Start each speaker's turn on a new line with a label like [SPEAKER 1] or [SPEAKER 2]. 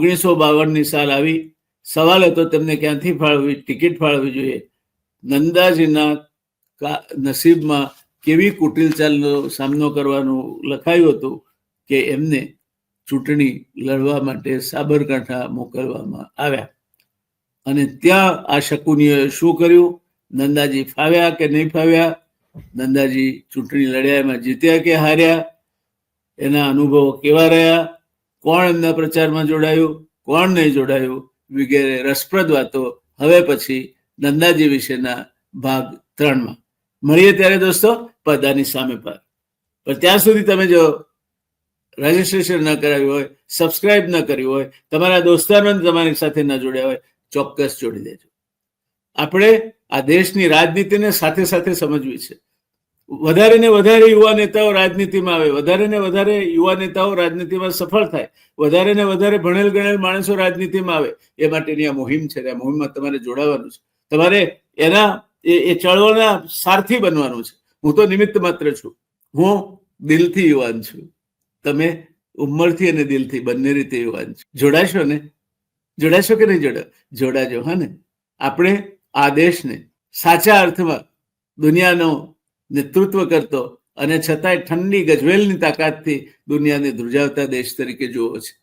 [SPEAKER 1] 1952ની સાલ આવી. સવાલ હતો તેમને ક્યાંથી ફાળવવી, ટિકિટ ફાળવવી જોઈએ. નંદાજીના નસીબમાં કેવી કુટિલ ચાલનો સામનો કરવાનું લખાયું હતું કે એમને ચૂંટણી લડવા માટે સાબરકાંઠા મોકલવામાં આવ્યા. અને ત્યાં આ શકુનીએ શું કર્યું? નંદાજી ફાવ્યા કે નહીં ફાવ્યા? નંદાજી ચૂંટણી લડ્યા, એમાં જીત્યા કે હાર્યા? એના અનુભવો કેવા રહ્યા? કોણ એમના પ્રચારમાં જોડાયું, કોણ નહીં જોડાયું, વગેરે રસપ્રદ વાતો હવે પછી નંદાજી વિશેના ભાગ 3માં મળીએ. ત્યારે દોસ્તો, પડદાની સામે પર. પણ ત્યાં સુધી તમે જો રજીસ્ટ્રેશન ન કરાવ્યું હોય, સબસ્ક્રાઇબ ન કર્યું હોય, તમારા દોસ્તારોને તમારી સાથે ન જોડ્યા હોય, ચોક્કસ જોડી દેજો. આપણે આ દેશની રાજનીતિને સાથે સાથે સમજવી છે. વધારે ને વધારે યુવા નેતાઓ રાજનીતિમાં આવે, વધારે ને વધારે યુવા નેતાઓ રાજનીતિમાં સફળ થાય, વધારે ને વધારે ભણેલ ગણેલ માણસો રાજનીતિમાં આવે, એ માટેની આ મુહિમ છે. આ મુહિમમાં તમારે જોડાવાનું છે. તમારે એના એ ચળવળના સારથી બનવાનું છે. હું તો નિમિત્ત માત્ર છું. હું દિલથી યુવાન છું. તમે ઉંમરથી અને દિલથી બંને રીતે યુવાન છો. જોડાશો ને? જોડાશો કે નહીં જોડાજો? હા ને? આપણે આ દેશને સાચા અર્થમાં દુનિયાનો નેતૃત્વ કરતો અને છતાંય ઠંડી ગજવેલની તાકાતથી દુનિયાને ધ્રુજાવતા દેશ તરીકે જોવો છે.